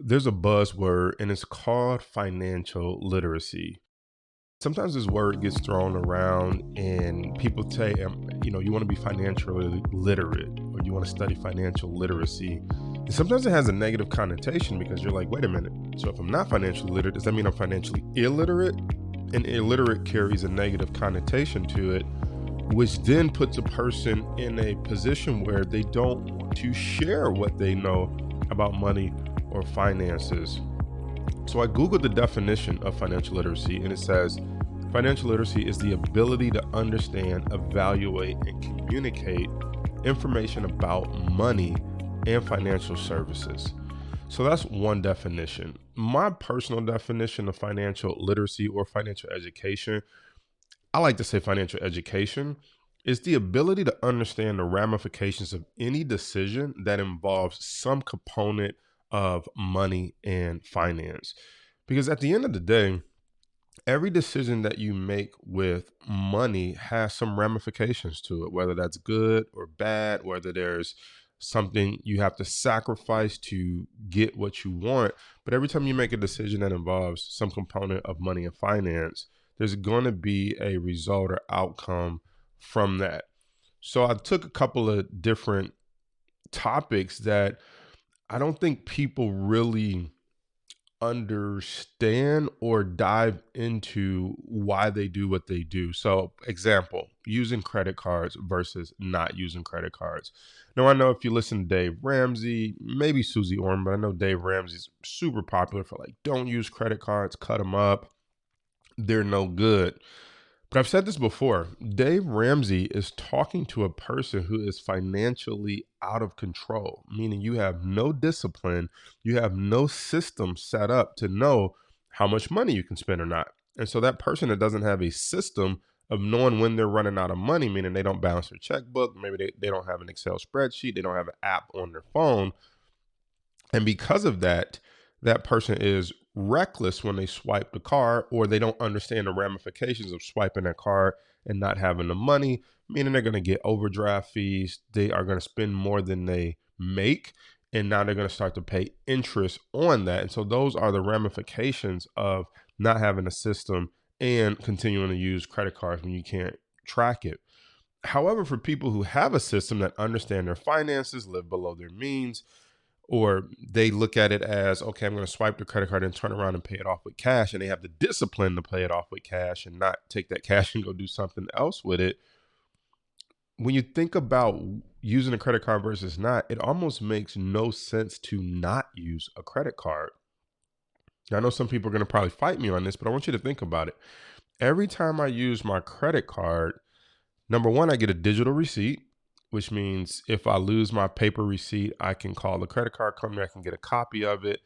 there's a buzzword and it's called financial literacy. Sometimes this word gets thrown around and people say, you want to be financially literate or you want to study financial literacy. And sometimes it has a negative connotation because you're like, wait a minute. So if I'm not financially literate, does that mean I'm financially illiterate? And illiterate carries a negative connotation to it, which then puts a person in a position where they don't want to share what they know about money or finances. So I Googled the definition of financial literacy and it says, financial literacy is the ability to understand, evaluate, and communicate information about money and financial services. So that's one definition. My personal definition of financial literacy or financial education, I like to say financial education, is the ability to understand the ramifications of any decision that involves some component of money and finance. Because at the end of the day, every decision that you make with money has some ramifications to it, whether that's good or bad, whether there's something you have to sacrifice to get what you want. But every time you make a decision that involves some component of money and finance, there's going to be a result or outcome from that. So I took a couple of different topics that I don't think people really understand or dive into why they do what they do. So example, using credit cards versus not using credit cards. Now, I know if you listen to Dave Ramsey, maybe Susie Orman, but I know Dave Ramsey's super popular for like, don't use credit cards, cut them up. They're no good. But I've said this before, Dave Ramsey is talking to a person who is financially out of control, meaning you have no discipline, you have no system set up to know how much money you can spend or not. And so that person that doesn't have a system of knowing when they're running out of money, meaning they don't balance their checkbook, maybe they don't have an Excel spreadsheet, they don't have an app on their phone. And because of that, that person is reckless when they swipe the card, or they don't understand the ramifications of swiping that card and not having the money, meaning they're going to get overdraft fees. They are going to spend more than they make. And now they're going to start to pay interest on that. And so those are the ramifications of not having a system and continuing to use credit cards when you can't track it. However, for people who have a system that understand their finances, live below their means, or they look at it as, okay, I'm going to swipe the credit card and turn around and pay it off with cash, and they have the discipline to pay it off with cash and not take that cash and go do something else with it. When you think about using a credit card versus not, it almost makes no sense to not use a credit card. Now, I know some people are going to probably fight me on this, but I want you to think about it. Every time I use my credit card, number one, I get a digital receipt, which means if I lose my paper receipt, I can call the credit card company, I can get a copy of it.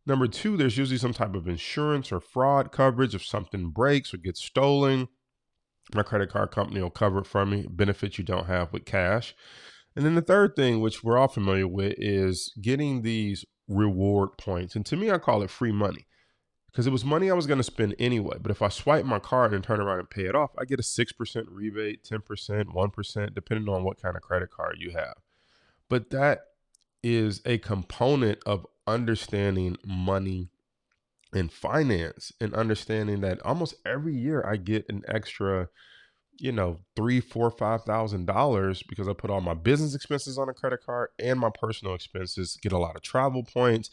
Number two, there's usually some type of insurance or fraud coverage. If something breaks or gets stolen, my credit card company will cover it for me, benefits you don't have with cash. And then the third thing, which we're all familiar with, is getting these reward points. And to me, I call it free money, because it was money I was going to spend anyway. But if I swipe my card and turn around and pay it off, I get a 6% rebate, 10%, 1%, depending on what kind of credit card you have. But that is a component of understanding money and finance, and understanding that almost every year I get an extra, $3,000, $4,000, $5,000 because I put all my business expenses on a credit card and my personal expenses, get a lot of travel points.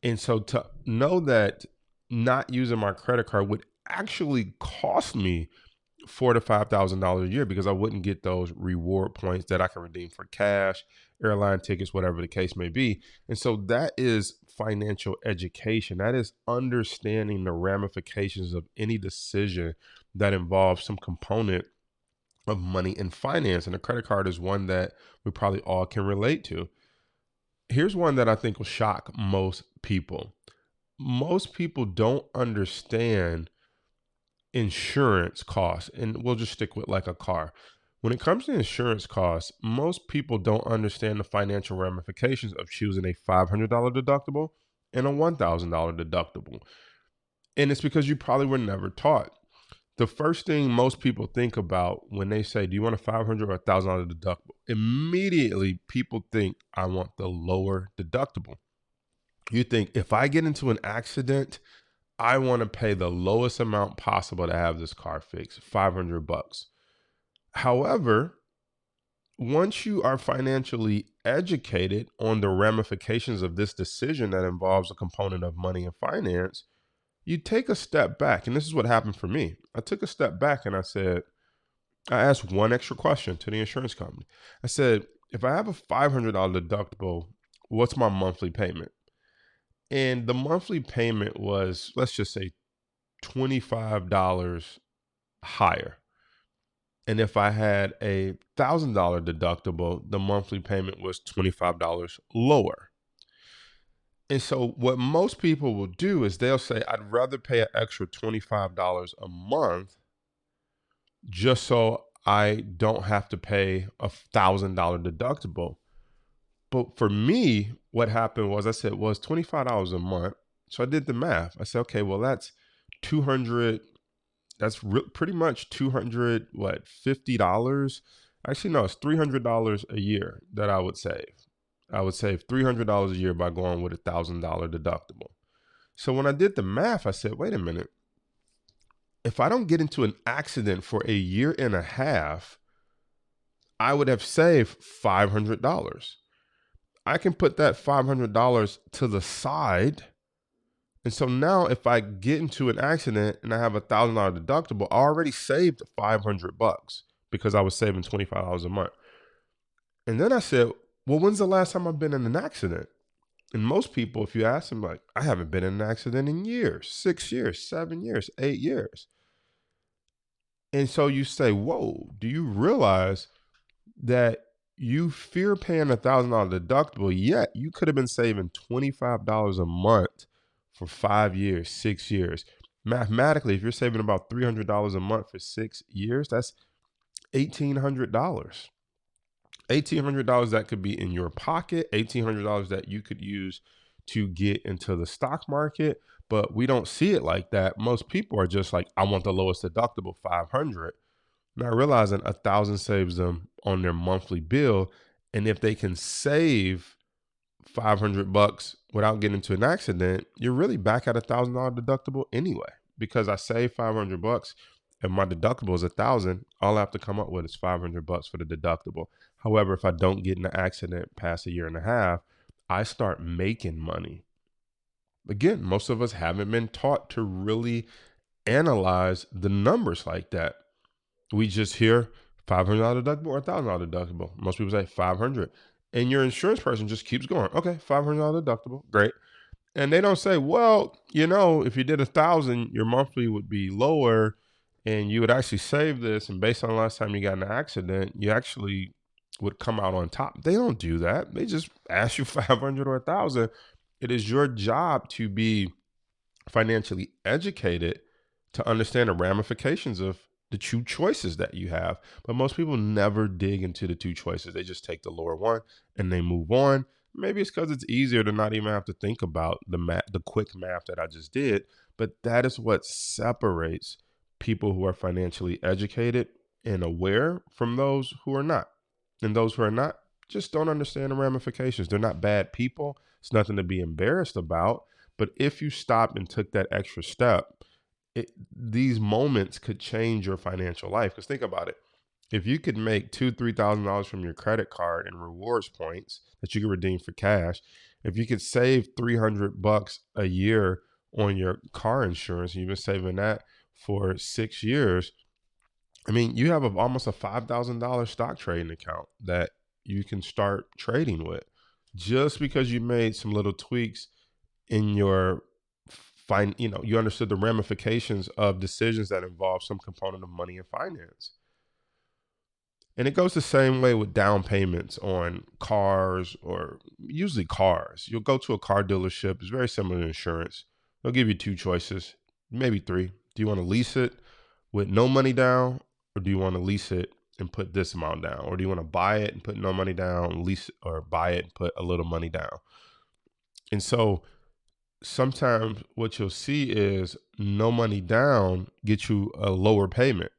And so to know that not using my credit card would actually cost me $4,000 to $5,000 a year, because I wouldn't get those reward points that I can redeem for cash, airline tickets, whatever the case may be. And so that is financial education. That is understanding the ramifications of any decision that involves some component of money and finance. And a credit card is one that we probably all can relate to. Here's one that I think will shock most people. Most people don't understand insurance costs, and we'll just stick with like a car. When it comes to insurance costs, most people don't understand the financial ramifications of choosing a $500 deductible and a $1,000 deductible. And it's because you probably were never taught. The first thing most people think about when they say, do you want a $500 or a $1,000 deductible? Immediately people think, I want the lower deductible. You think, if I get into an accident, I want to pay the lowest amount possible to have this car fixed, $500. However, once you are financially educated on the ramifications of this decision that involves a component of money and finance, you take a step back. And this is what happened for me. I took a step back and I asked one extra question to the insurance company. I said, if I have a $500 deductible, what's my monthly payment? And the monthly payment was, let's just say, $25 higher. And if I had a $1,000 deductible, the monthly payment was $25 lower. And so what most people will do is they'll say, I'd rather pay an extra $25 a month just so I don't have to pay a $1,000 deductible. But for me, what happened was I said, well, it's $25 a month. So I did the math. I said, okay, well, that's 200. That's pretty much $50. Actually, no, it's $300 a year that I would save. I would save $300 a year by going with a $1,000 deductible. So when I did the math, I said, wait a minute. If I don't get into an accident for a year and a half, I would have saved $500. I can put that $500 to the side. And so now if I get into an accident and I have a $1,000 deductible, I already saved $500 because I was saving $25 a month. And then I said, well, when's the last time I've been in an accident? And most people, if you ask them, like, I haven't been in an accident in years, 6 years, 7 years, 8 years. And so you say, whoa, do you realize that you fear paying a $1,000 deductible, yet you could have been saving $25 a month for 5 years, 6 years. Mathematically, if you're saving about $300 a month for 6 years, that's $1,800. $1,800 that could be in your pocket, $1,800 that you could use to get into the stock market. But we don't see it like that. Most people are just like, I want the lowest deductible, $500. Not realizing $1,000 saves them on their monthly bill. And if they can save $500 without getting into an accident, you're really back at $1,000 deductible anyway. Because I saved $500 and my deductible is $1,000, all I have to come up with is $500 for the deductible. However, if I don't get in an accident past a year and a half, I start making money. Again, most of us haven't been taught to really analyze the numbers like that. We just hear $500 deductible or $1,000 deductible. Most people say 500. And your insurance person just keeps going. Okay, $500 deductible, great. And they don't say, well, if you did 1,000, your monthly would be lower and you would actually save this. And based on the last time you got in an accident, you actually would come out on top. They don't do that. They just ask you 500 or 1,000. It is your job to be financially educated to understand the ramifications of the two choices that you have. But most people never dig into the two choices. They just take the lower one and they move on. Maybe it's because it's easier to not even have to think about the quick math that I just did. But that is what separates people who are financially educated and aware from those who are not. And those who are not just don't understand the ramifications. They're not bad people. It's nothing to be embarrassed about. But if you stopped and took that extra step, these moments could change your financial life. Because think about it. If you could make $2,000-$3,000 from your credit card and rewards points that you could redeem for cash, if you could save $300 a year on your car insurance, and you've been saving that for 6 years, I mean, you have almost a $5,000 stock trading account that you can start trading with just because you made some little tweaks in your you understood the ramifications of decisions that involve some component of money and finance. And it goes the same way with down payments on cars, or usually cars. You'll go to a car dealership. It's very similar to insurance. They'll give you two choices, maybe three. Do you want to lease it with no money down, or do you want to lease it and put this amount down? Or do you want to buy it and put no money down, lease it, or buy it and put a little money down? And so sometimes what you'll see is no money down gets you a lower payment.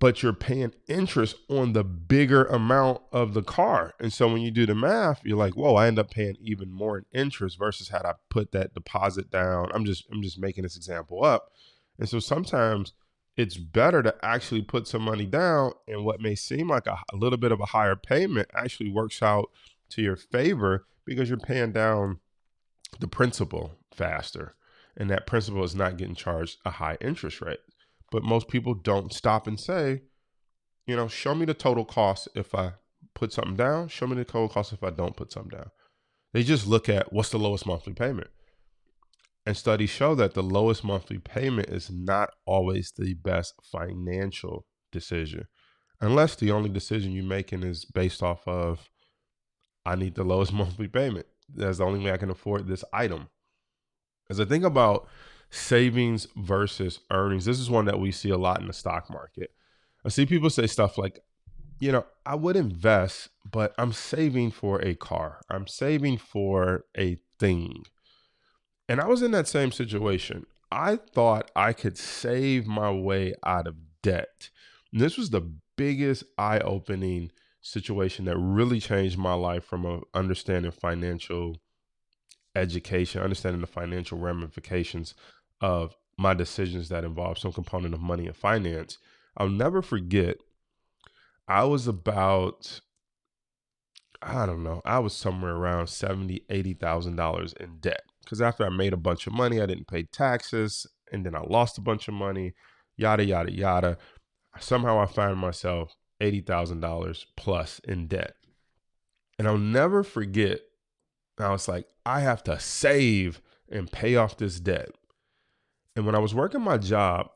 but you're paying interest on the bigger amount of the car. And so when you do the math, you're like, whoa, I end up paying even more in interest versus had I put that deposit down. I'm just making this example up. And so sometimes it's better to actually put some money down, and what may seem like a little bit of a higher payment actually works out to your favor because you're paying down the principal faster. And that principal is not getting charged a high interest rate. But most people don't stop and say, show me the total cost if I put something down. Show me the total cost if I don't put something down. They just look at what's the lowest monthly payment. And studies show that the lowest monthly payment is not always the best financial decision, unless the only decision you're making is based off of, I need the lowest monthly payment. That's the only way I can afford this item. As I think about savings versus earnings, this is one that we see a lot in the stock market. I see people say stuff like, I would invest, but I'm saving for a car. I'm saving for a thing. And I was in that same situation. I thought I could save my way out of debt. And this was the biggest eye-opening situation that really changed my life from a understanding financial education, understanding the financial ramifications of my decisions that involve some component of money and finance. I'll never forget, I was about, I was somewhere around $70,000, $80,000 in debt. Because after I made a bunch of money, I didn't pay taxes, and then I lost a bunch of money, yada, yada, yada. Somehow I found myself $80,000 plus in debt. And I'll never forget, I was like, I have to save and pay off this debt. And when I was working my job,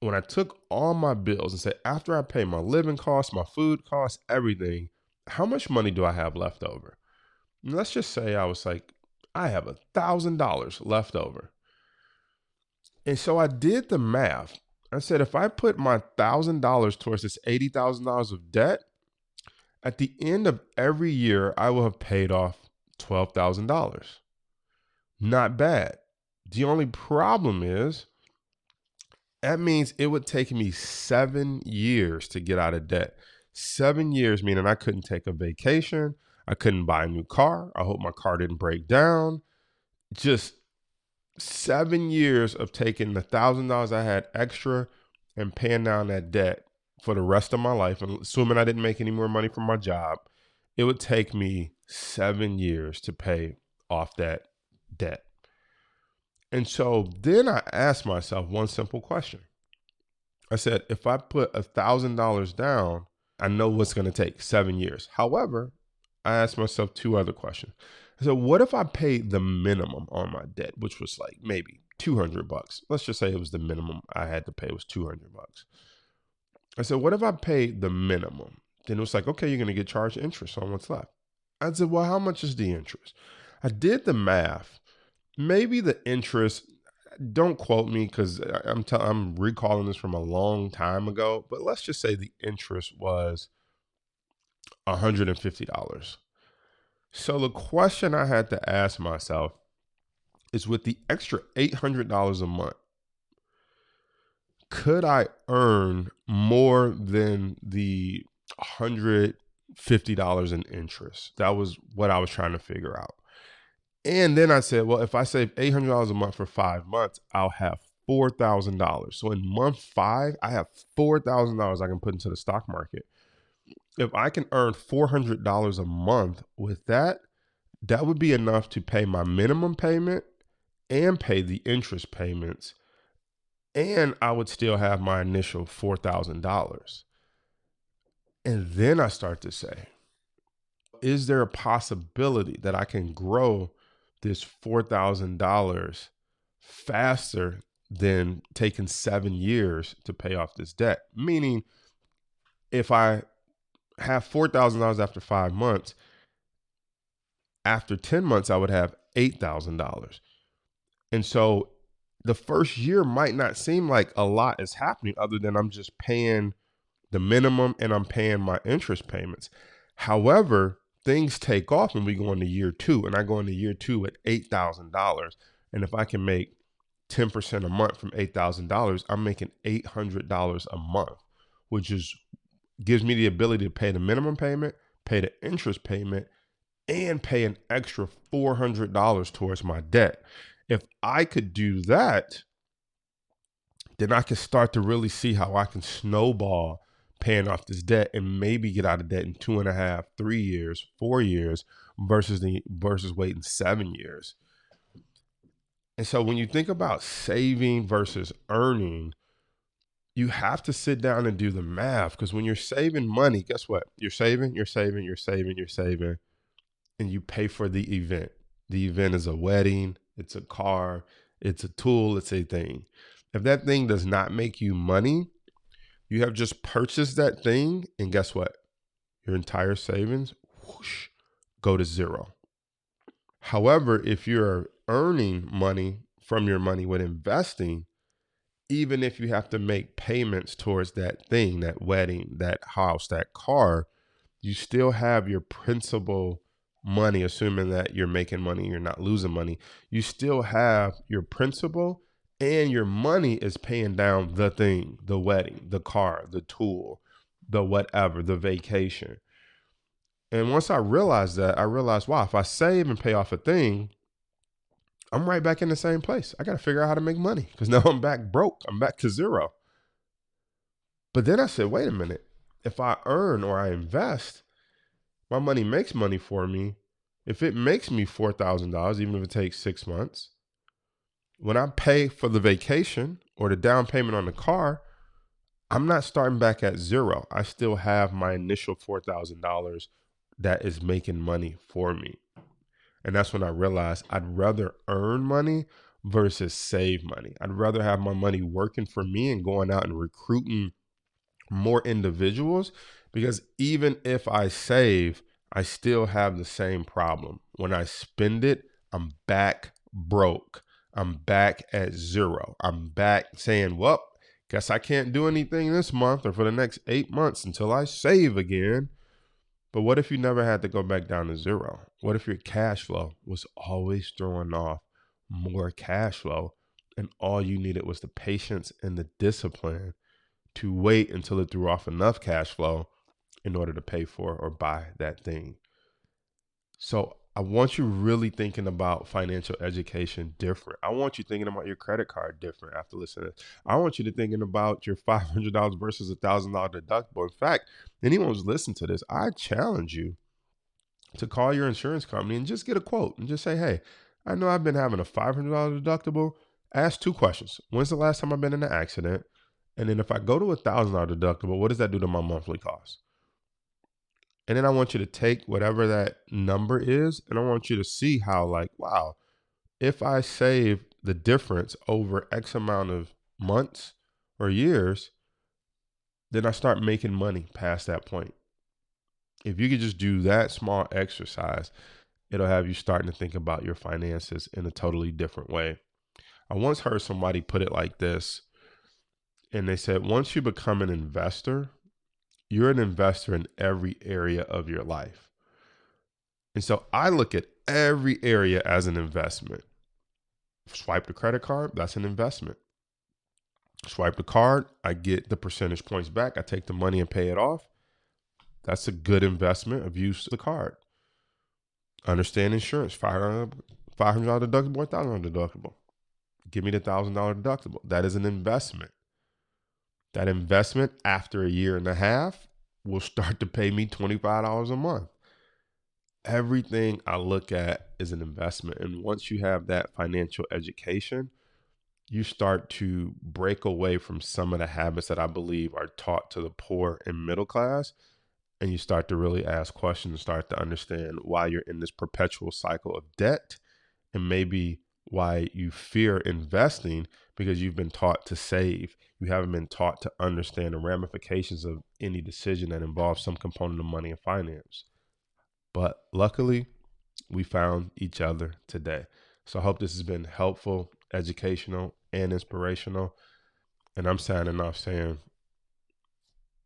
when I took all my bills and said, after I pay my living costs, my food costs, everything, how much money do I have left over? And let's just say I was like, I have $1,000 left over. And so I did the math. I said, if I put my $1,000 towards this $80,000 of debt, at the end of every year, I will have paid off $12,000. Not bad. The only problem is that means it would take me 7 years to get out of debt. 7 years, meaning I couldn't take a vacation. I couldn't buy a new car. I hope my car didn't break down. Just 7 years of taking the $1,000 I had extra and paying down that debt for the rest of my life. And assuming I didn't make any more money from my job, it would take me 7 years to pay off that debt. And so then I asked myself one simple question. I said, if I put $1,000 down, I know what's going to take 7 years. However, I asked myself two other questions. I said, what if I paid the minimum on my debt, which was like maybe $200? Let's just say it was the minimum I had to pay was $200. I said, what if I paid the minimum? Then it was like, okay, you're going to get charged interest on what's left. I said, well, how much is the interest? I did the math. Maybe the interest, don't quote me because I'm recalling this from a long time ago, but let's just say the interest was $150. So the question I had to ask myself is, with the extra $800 a month, could I earn more than the $150 in interest? That was what I was trying to figure out. And then I said, well, if I save $800 a month for 5 months, I'll have $4,000. So in month 5, I have $4,000 I can put into the stock market. If I can earn $400 a month with that, that would be enough to pay my minimum payment and pay the interest payments. And I would still have my initial $4,000. And then I start to say, is there a possibility that I can grow this $4,000 faster than taking 7 years to pay off this debt? Meaning, if I have $4,000 after 5 months, after 10 months, I would have $8,000. And so the first year might not seem like a lot is happening other than I'm just paying the minimum and I'm paying my interest payments. However, things take off when we go into year 2, and I go into year 2 at $8,000. And if I can make 10% a month from $8,000, I'm making $800 a month. which gives me the ability to pay the minimum payment, pay the interest payment, and pay an extra $400 towards my debt. If I could do that, then I can start to really see how I can snowball paying off this debt and maybe get out of debt in 2.5, 3 years, 4 years versus waiting 7 years. And so when you think about saving versus earning, you have to sit down and do the math, because when you're saving money, guess what? You're saving, and you pay for the event. The event is a wedding, it's a car, it's a tool, it's a thing. If that thing does not make you money, you have just purchased that thing, and guess what? Your entire savings, whoosh, go to zero. However, if you're earning money from your money with investing, even if you have to make payments towards that thing, that wedding, that house, that car, you still have your principal money, assuming that you're making money, you're not losing money. You still have your principal, and your money is paying down the thing, the wedding, the car, the tool, the whatever, the vacation. And once I realized that, wow, if I save and pay off a thing, I'm right back in the same place. I got to figure out how to make money, because now I'm back broke. I'm back to zero. But then I said, wait a minute. If I earn or I invest, my money makes money for me. If it makes me $4,000, even if it takes 6 months, when I pay for the vacation or the down payment on the car, I'm not starting back at zero. I still have my initial $4,000 that is making money for me. And that's when I realized I'd rather earn money versus save money. I'd rather have my money working for me and going out and recruiting more individuals, because even if I save, I still have the same problem. When I spend it, I'm back broke. I'm back at zero. I'm back saying, well, guess I can't do anything this month or for the next 8 months until I save again. But what if you never had to go back down to zero? What if your cash flow was always throwing off more cash flow, and all you needed was the patience and the discipline to wait until it threw off enough cash flow in order to pay for or buy that thing? So I want you really thinking about financial education different. I want you thinking about your credit card different after listening. I want you to thinking about your $500 versus $1,000 deductible. In fact, anyone who's listening to this, I challenge you to call your insurance company and just get a quote and just say, hey, I know I've been having a $500 deductible. Ask 2 questions. When's the last time I've been in an accident? And then if I go to a $1,000 deductible, what does that do to my monthly cost? And then I want you to take whatever that number is, and I want you to see how, like, wow, if I save the difference over X amount of months or years, then I start making money past that point. If you could just do that small exercise, it'll have you starting to think about your finances in a totally different way. I once heard somebody put it like this, and they said, once you become an investor, you're an investor in every area of your life. And so I look at every area as an investment. Swipe the credit card, that's an investment. Swipe the card, I get the percentage points back. I take the money and pay it off. That's a good investment of use of the card. Understand insurance, $500 deductible, $1,000 deductible. Give me the $1,000 deductible. That is an investment. That investment, after a year and a half, will start to pay me $25 a month. Everything I look at is an investment. And once you have that financial education, you start to break away from some of the habits that I believe are taught to the poor and middle class. And you start to really ask questions and start to understand why you're in this perpetual cycle of debt, and maybe why you fear investing, because you've been taught to save. You haven't been taught to understand the ramifications of any decision that involves some component of money and finance. But luckily, we found each other today. So I hope this has been helpful, educational, and inspirational. And I'm signing off saying,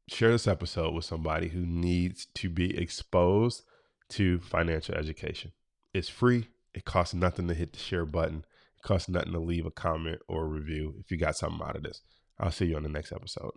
share this episode with somebody who needs to be exposed to financial education. It's free. It costs nothing to hit the share button. It costs nothing to leave a comment or a review if you got something out of this. I'll see you on the next episode.